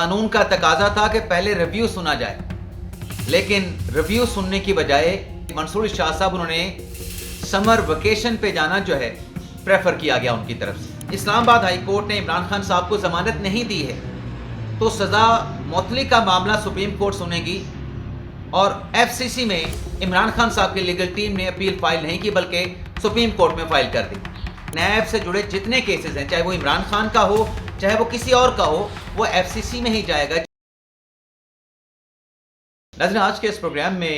قانون کا تقاضا تھا کہ پہلے ریویو سنا جائے، لیکن ریویو سننے کی بجائے منصور الشاہ صاحب انہوں نے سمر ویکیشن پہ جانا جو ہے پریفر کیا گیا ان کی طرف سے۔ اسلام آباد ہائی کورٹ نے عمران خان صاحب کو ضمانت نہیں دی ہے تو سزا معطلی کا معاملہ سپریم کورٹ سنے گی، اور ایف سی سی میں عمران خان صاحب کی لیگل ٹیم نے اپیل فائل نہیں کی بلکہ سپریم کورٹ میں فائل کر دی۔ نیب سے جڑے جتنے کیسز ہیں، چاہے وہ عمران خان کا ہو چاہے وہ کسی اور کا ہو، وہ ایف سی سی میں ہی جائے گا۔ ناظرین، آج کے اس پروگرام میں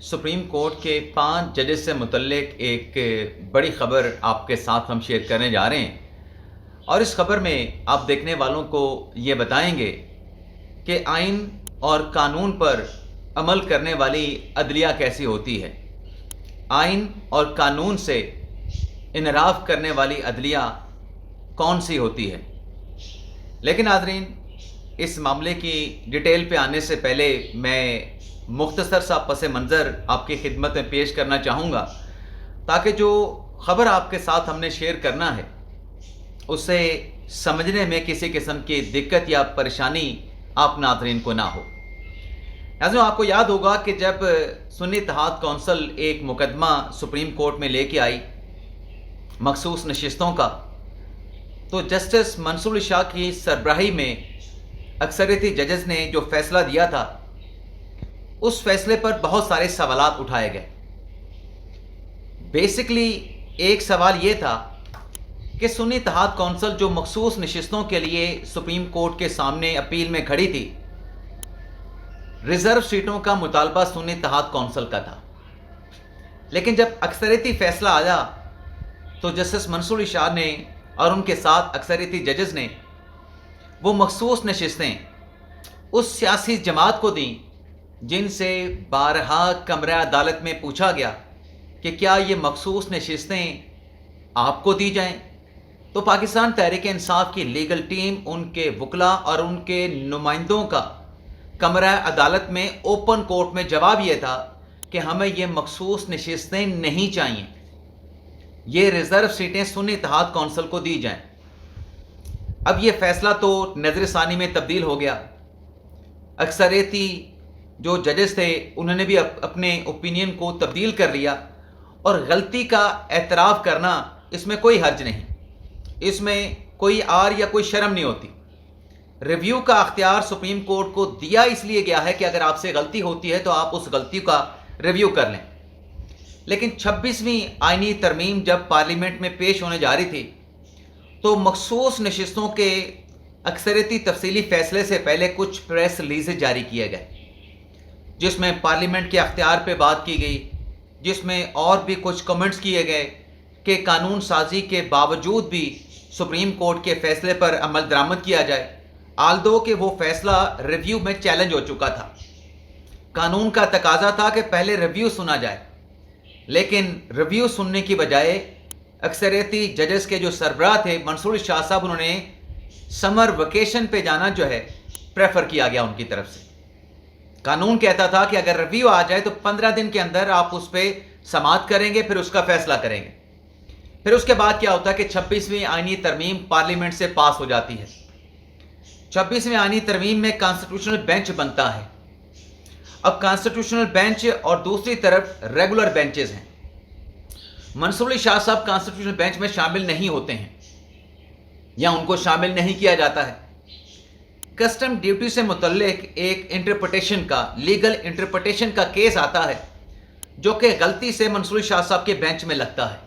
سپریم کورٹ کے 5 ججز سے متعلق ایک بڑی خبر آپ کے ساتھ ہم شیئر کرنے جا رہے ہیں، اور اس خبر میں آپ دیکھنے والوں کو یہ بتائیں گے کہ آئین اور قانون پر عمل کرنے والی عدلیہ کیسی ہوتی ہے، آئین اور قانون سے انحراف کرنے والی عدلیہ کون سی ہوتی ہے۔ لیکن ناظرین، اس معاملے کی ڈیٹیل پہ آنے سے پہلے میں مختصر سا پس منظر آپ کی خدمت میں پیش کرنا چاہوں گا، تاکہ جو خبر آپ کے ساتھ ہم نے شیئر کرنا ہے اسے سمجھنے میں کسی قسم کی دقت یا پریشانی آپ ناظرین کو نہ ہو۔ ناظرین، آپ کو یاد ہوگا کہ جب سنی اتحاد کونسل ایک مقدمہ سپریم کورٹ میں لے کے آئی مخصوص نشستوں کا، تو جسٹس منصور علی شاہ کی سربراہی میں اکثریتی ججز نے جو فیصلہ دیا تھا، اس فیصلے پر بہت سارے سوالات اٹھائے گئے۔ بیسکلی ایک سوال یہ تھا کہ سنی اتحاد کونسل جو مخصوص نشستوں کے لیے سپریم کورٹ کے سامنے اپیل میں کھڑی تھی، ریزرو سیٹوں کا مطالبہ سنی اتحاد کونسل کا تھا، لیکن جب اکثریتی فیصلہ آیا تو جسٹس منصور علی شاہ نے اور ان کے ساتھ اکثریتی ججز نے وہ مخصوص نشستیں اس سیاسی جماعت کو دیں جن سے بارہا کمرہ عدالت میں پوچھا گیا کہ کیا یہ مخصوص نشستیں آپ کو دی جائیں۔ تو پاکستان تحریک انصاف کی لیگل ٹیم، ان کے وکلاء اور ان کے نمائندوں کا کمرہ عدالت میں اوپن کورٹ میں جواب یہ تھا کہ ہمیں یہ مخصوص نشستیں نہیں چاہیے، یہ ریزرو سیٹیں سنی اتحاد کونسل کو دی جائیں۔ اب یہ فیصلہ تو نظر ثانی میں تبدیل ہو گیا، اکثریتی جو ججز تھے انہوں نے بھی اپنے اوپینین کو تبدیل کر لیا، اور غلطی کا اعتراف کرنا اس میں کوئی حرج نہیں، اس میں کوئی آر یا کوئی شرم نہیں ہوتی۔ ریویو کا اختیار سپریم کورٹ کو دیا اس لیے گیا ہے کہ اگر آپ سے غلطی ہوتی ہے تو آپ اس غلطی کا ریویو کر لیں۔ لیکن 26ویں آئینی ترمیم جب پارلیمنٹ میں پیش ہونے جا رہی تھی تو مخصوص نشستوں کے اکثریتی تفصیلی فیصلے سے پہلے کچھ پریس ریلیزز جاری کیے گئے، جس میں پارلیمنٹ کے اختیار پہ بات کی گئی، جس میں اور بھی کچھ کمنٹس کیے گئے کہ قانون سازی کے باوجود بھی سپریم کورٹ کے فیصلے پر عمل درآمد کیا جائے، آلدو کہ وہ فیصلہ ریویو میں چیلنج ہو چکا تھا۔ قانون کا تقاضا تھا کہ پہلے ریویو سنا جائے، لیکن ریویو سننے کی بجائے اکثریتی ججز کے جو سربراہ تھے منصور علی شاہ صاحب، انہوں نے سمر ویکیشن پہ جانا جو ہے پریفر کیا گیا ان کی طرف سے۔ قانون کہتا تھا کہ اگر ریویو آ جائے تو 15 دن کے اندر آپ اس پہ سماعت کریں گے، پھر اس کا فیصلہ کریں گے۔ پھر اس کے بعد کیا ہوتا ہے کہ 26ویں آئینی ترمیم پارلیمنٹ سے پاس ہو جاتی ہے۔ 26ویں آئینی ترمیم میں کانسٹیٹیوشنل بینچ بنتا ہے۔ اب کانسٹیٹیوشنل بینچ اور دوسری طرف ریگولر بینچز ہیں۔ منصور علی شاہ صاحب کانسٹیٹیوشنل بینچ میں شامل نہیں ہوتے ہیں یا ان کو شامل نہیں کیا جاتا ہے۔ کسٹم ڈیوٹی سے متعلق ایک انٹرپریٹیشن کا، لیگل انٹرپریٹیشن کا کیس آتا ہے جو کہ غلطی سے منصور علی شاہ صاحب کے بینچ میں لگتا ہے،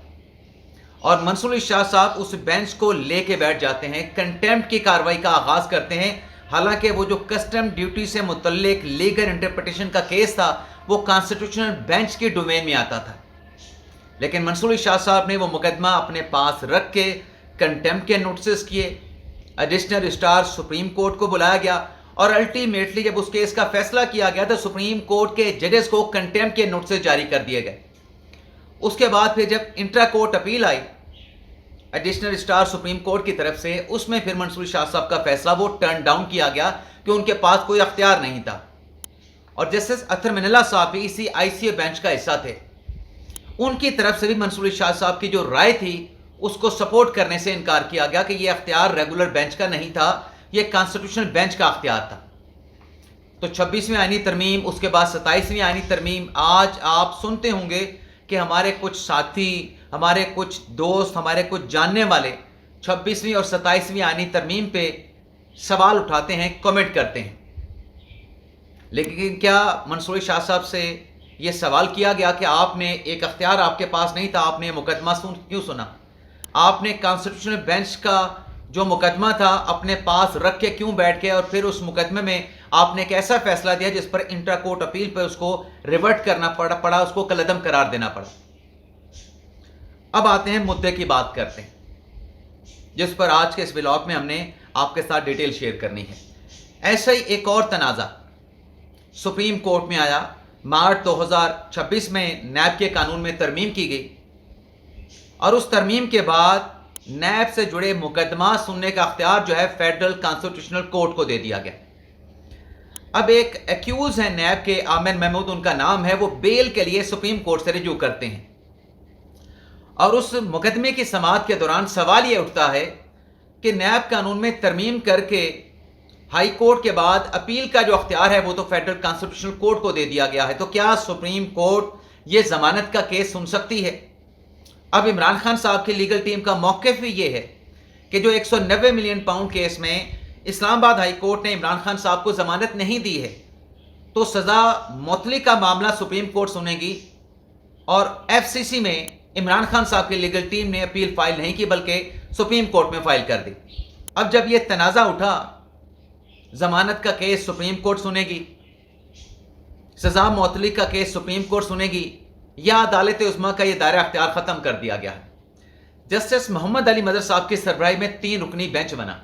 اور منصور علی شاہ صاحب اس بینچ کو لے کے بیٹھ جاتے ہیں، کنٹیمپٹ کی کارروائی کا آغاز کرتے ہیں، حالانکہ وہ جو کسٹم ڈیوٹی سے متعلق لیگل انٹرپریٹیشن کا کیس تھا وہ کانسٹیٹیوشنل بینچ کی ڈومین میں آتا تھا۔ لیکن منصور علی شاہ صاحب نے وہ مقدمہ اپنے پاس رکھ کے کنٹیمپٹ کے نوٹسز کیے، ایڈیشنل رجسٹرار سپریم کورٹ کو بلایا گیا، اور الٹیمیٹلی جب اس کیس کا فیصلہ کیا گیا تو سپریم کورٹ کے ججز کو کنٹیمپٹ کے نوٹسز جاری کر دیے گئے۔ اس کے بعد پھر جب انٹرا کورٹ اپیل آئی ایڈیشنل رجسٹرار سپریم کورٹ کی طرف سے، اس میں پھر منصور شاہ صاحب کا فیصلہ وہ ٹرن ڈاؤن کیا گیا کہ ان کے پاس کوئی اختیار نہیں تھا، اور جسٹس اطہر من اللہ صاحب بھی اسی آئی سی اے بینچ کا حصہ تھے۔ ان کی طرف سے بھی منصور شاہ صاحب کی جو رائے تھی اس کو سپورٹ کرنے سے انکار کیا گیا کہ یہ اختیار ریگولر بینچ کا نہیں تھا، یہ کانسٹیٹیوشنل بینچ کا اختیار تھا. تو 26ویں آئینی ترمیم، اس کے بعد 27ویں آئینی ترمیم. آج آپ سنتے ہوں گے کہ ہمارے کچھ ساتھی، ہمارے کچھ دوست، ہمارے کچھ جاننے والے 26ویں اور 27ویں آئینی ترمیم پہ سوال اٹھاتے ہیں، کمنٹ کرتے ہیں. لیکن کیا منصور علی شاہ صاحب سے یہ سوال کیا گیا کہ آپ نے ایک اختیار آپ کے پاس نہیں تھا، آپ نے مقدمہ کیوں سنا؟ آپ نے کانسٹیٹیوشنل بینچ کا جو مقدمہ تھا اپنے پاس رکھ کے کیوں بیٹھ گئے، اور پھر اس مقدمے میں آپ نے ایک ایسا فیصلہ دیا جس پر انٹرا کورٹ اپیل پہ اس کو ریورٹ کرنا پڑا، اس کو کالعدم قرار دینا پڑا. اب آتے ہیں مدعے کی بات کرتے ہیں، جس پر آج کے اس ولاگ میں ہم نے آپ کے ساتھ ڈیٹیل شیئر کرنی ہے. ایسا ہی ایک اور تنازع سپریم کورٹ میں آیا. مارچ 2026 میں نیب کے قانون میں ترمیم کی گئی، اور اس ترمیم کے بعد نیب سے جڑے مقدمات سننے کا اختیار جو ہے فیڈرل کانسٹیٹیوشنل کورٹ کو دے دیا گیا. اب ایک ایکیوز ہیں نیب کے، عامر محمود ان کا نام ہے، وہ بیل کے لیے سپریم کورٹ سے رجوع کرتے ہیں. اور اس مقدمے کی سماعت کے دوران سوال یہ اٹھتا ہے کہ نیب قانون میں ترمیم کر کے ہائی کورٹ کے بعد اپیل کا جو اختیار ہے وہ تو فیڈرل کانسٹیٹیوشنل کورٹ کو دے دیا گیا ہے، تو کیا سپریم کورٹ یہ ضمانت کا کیس سن سکتی ہے؟ اب عمران خان صاحب کی لیگل ٹیم کا موقف بھی یہ ہے کہ جو 190 ملین پاؤنڈ کیس میں اسلام آباد ہائی کورٹ نے عمران خان صاحب کو ضمانت نہیں دی ہے، تو سزا معطلی کا معاملہ سپریم کورٹ سنے گی. اور FCC میں عمران خان صاحب کی لیگل ٹیم نے اپیل فائل نہیں کی بلکہ سپریم کورٹ میں فائل کر دی. اب جب یہ تنازع اٹھا، ضمانت کا کیس سپریم کورٹ سنے گی، سزا معطلی کا کیس سپریم کورٹ سنے گی، یا عدالت عظمیٰ کا یہ دائرہ اختیار ختم کر دیا گیا ہے. جسٹس محمد علی مدر صاحب کی سربراہی میں 3 رکنی بینچ بنا،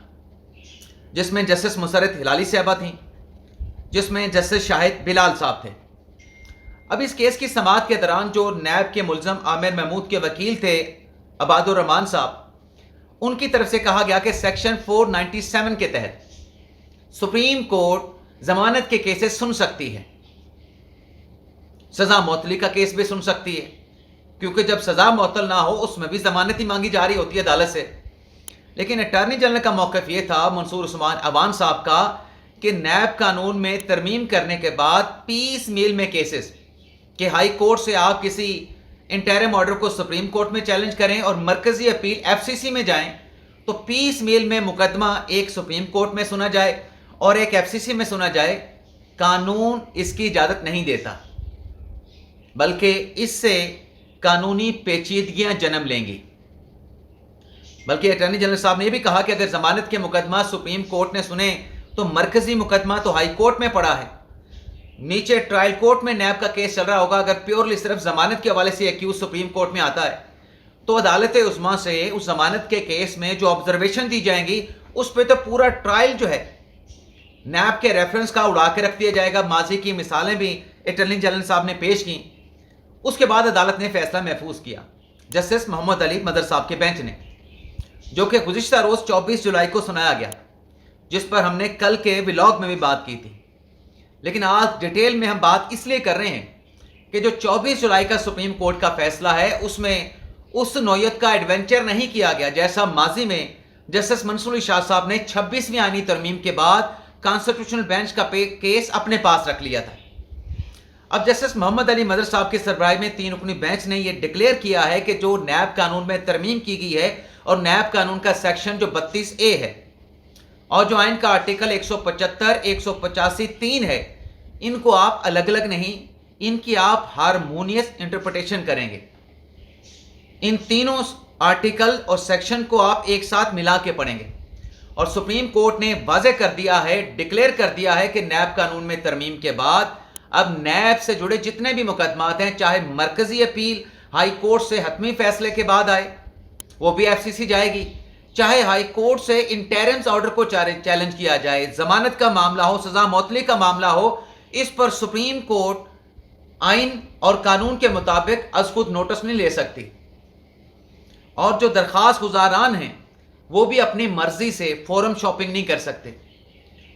جس میں جسٹس مسرت ہلالی صاحبہ تھیں، جس میں جسٹس شاہد بلال صاحب تھے. اب اس کیس کی سماعت کے دوران جو نیب کے ملزم عامر محمود کے وکیل تھے عباد الرحمان صاحب، ان کی طرف سے کہا گیا کہ سیکشن 497 کے تحت سپریم کورٹ ضمانت کے کیسز سن سکتی ہے، سزا معطلی کا کیس بھی سن سکتی ہے، کیونکہ جب سزا معطل نہ ہو اس میں بھی ضمانت ہی مانگی جا رہی ہوتی ہے عدالت سے. لیکن اٹارنی جنرل کا موقف یہ تھا، منصور عثمان عوان صاحب کا، کہ نیب قانون میں ترمیم کرنے کے بعد پیس میل میں کیسز کہ ہائی کورٹ سے آپ کسی انٹرم آرڈر کو سپریم کورٹ میں چیلنج کریں اور مرکزی اپیل FCC میں جائیں، تو پیس میل میں مقدمہ ایک سپریم کورٹ میں سنا جائے اور ایک FCC میں سنا جائے. قانون اس کی اجازت نہیں دیتا، بلکہ اس سے قانونی پیچیدگیاں جنم لیں گی. بلکہ اٹارنی جنرل صاحب نے یہ بھی کہا کہ اگر ضمانت کے مقدمہ سپریم کورٹ نے سنے تو مرکزی مقدمہ تو ہائی کورٹ میں پڑا ہے، نیچے ٹرائل کورٹ میں نیب کا کیس چل رہا ہوگا. اگر پیورلی صرف ضمانت کے حوالے سے ایکیوز سپریم کورٹ میں آتا ہے تو عدالت عظمیٰ سے اس ضمانت کے کیس میں جو آبزرویشن دی جائیں گی اس پہ تو پورا ٹرائل جو ہے نیب کے ریفرنس کا اڑا کے رکھ دیا جائے گا. ماضی کی مثالیں بھی اٹارنی جنرل صاحب نے پیش کی. اس کے بعد عدالت نے فیصلہ محفوظ کیا جسٹس محمد علی مدر صاحب کے بینچ نے، جو کہ گزشتہ روز 24 جولائی کو سنایا گیا، جس پر ہم نے کل کے ولاگ میں بھی بات کی تھی. لیکن آج ڈیٹیل میں ہم بات اس لیے کر رہے ہیں کہ جو 24 جولائی کا سپریم کورٹ کا فیصلہ ہے اس میں اس نوعیت کا ایڈونچر نہیں کیا گیا جیسا ماضی میں جسٹس منصور علی شاہ صاحب نے 26ویں آئینی ترمیم کے بعد کانسٹیٹیوشنل بینچ کا کیس اپنے پاس رکھ لیا تھا. اب جسٹس محمد علی مدر صاحب کی سربراہی میں 3 رکنی بینچ نے یہ ڈکلیئر کیا ہے کہ جو نیب قانون میں ترمیم کی گئی ہے اور نیب قانون کا سیکشن جو 32A ہے اور جو آئین کا آرٹیکل 175 185 3 ہے، ان کو آپ الگ الگ نہیں، ان کی آپ ہارمونیس انٹرپریٹیشن کریں گے. ان تینوں آرٹیکل اور سیکشن کو آپ ایک ساتھ ملا کے پڑھیں گے. اور سپریم کورٹ نے واضح کر دیا ہے، ڈکلیئر کر دیا ہے کہ نیب قانون میں ترمیم کے بعد اب نیب سے جڑے جتنے بھی مقدمات ہیں، چاہے مرکزی اپیل ہائی کورٹ سے حتمی فیصلے کے بعد آئے وہ بھی FCC جائے گی، چاہے ہائی کورٹ سے انٹرمز آرڈر کو چیلنج کیا جائے، ضمانت کا معاملہ ہو، سزا معطلی کا معاملہ ہو، اس پر سپریم کورٹ آئین اور قانون کے مطابق از خود نوٹس نہیں لے سکتی. اور جو درخواست گزاران ہیں وہ بھی اپنی مرضی سے فورم شاپنگ نہیں کر سکتے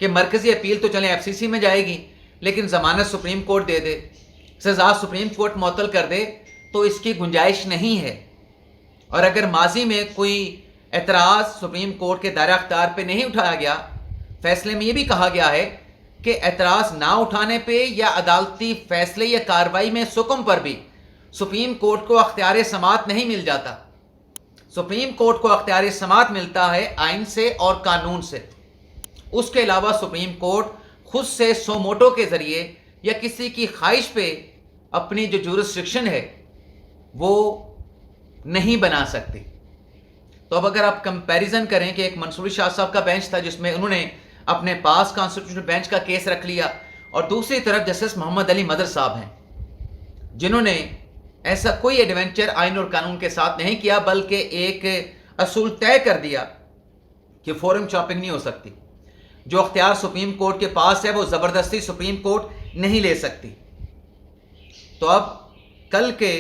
کہ مرکزی اپیل تو چلیں FCC میں جائے گی لیکن ضمانت سپریم کورٹ دے دے، سزا سپریم کورٹ معطل کر دے، تو اس کی گنجائش نہیں ہے. اور اگر ماضی میں کوئی اعتراض سپریم کورٹ کے دائرہ اختیار پہ نہیں اٹھایا گیا فیصلے میں یہ بھی کہا گیا ہے کہ اعتراض نہ اٹھانے پہ یا عدالتی فیصلے یا کارروائی میں سکم پر بھی سپریم کورٹ کو اختیار سماعت نہیں مل جاتا. سپریم کورٹ کو اختیار سماعت ملتا ہے آئین سے اور قانون سے. اس کے علاوہ سپریم کورٹ خود سے سو موٹو کے ذریعے یا کسی کی خواہش پہ اپنی جو جورسڈکشن ہے وہ نہیں بنا سکتی. تو اب اگر آپ کمپیریزن کریں کہ ایک منصوری شاہ صاحب کا بینچ تھا جس میں انہوں نے اپنے پاس کانسٹیٹیوشنل بینچ کا کیس رکھ لیا، اور دوسری طرف جسٹس محمد علی مدر صاحب ہیں جنہوں نے ایسا کوئی ایڈونچر آئین اور قانون کے ساتھ نہیں کیا، بلکہ ایک اصول طے کر دیا کہ فورم شاپنگ نہیں ہو سکتی. جو اختیار سپریم کورٹ کے پاس ہے وہ زبردستی سپریم کورٹ نہیں لے سکتی. تو اب کل کے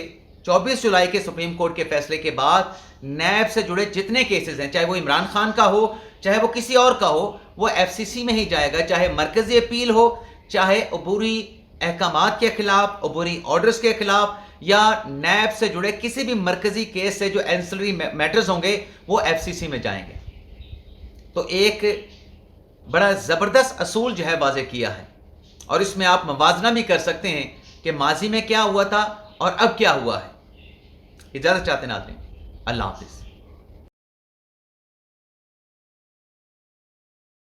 24 جولائی کے سپریم کورٹ کے فیصلے کے بعد نیب سے جڑے جتنے کیسز ہیں، چاہے وہ عمران خان کا ہو چاہے وہ کسی اور کا ہو، وہ ایف سی سی میں ہی جائے گا، چاہے مرکزی اپیل ہو، چاہے عبوری احکامات کے خلاف، عبوری آرڈرز کے خلاف، یا نیب سے جڑے کسی بھی مرکزی کیس سے جو اینسلری میٹرز ہوں گے وہ ایف سی سی میں جائیں گے. تو ایک بڑا زبردست اصول جو ہے واضح کیا ہے، اور اس میں آپ موازنہ بھی کر سکتے ہیں کہ ماضی میں کیا ہوا تھا اور اب کیا ہوا ہے. اجازت چاہتے ہیں ناظرین. اللہ حافظ.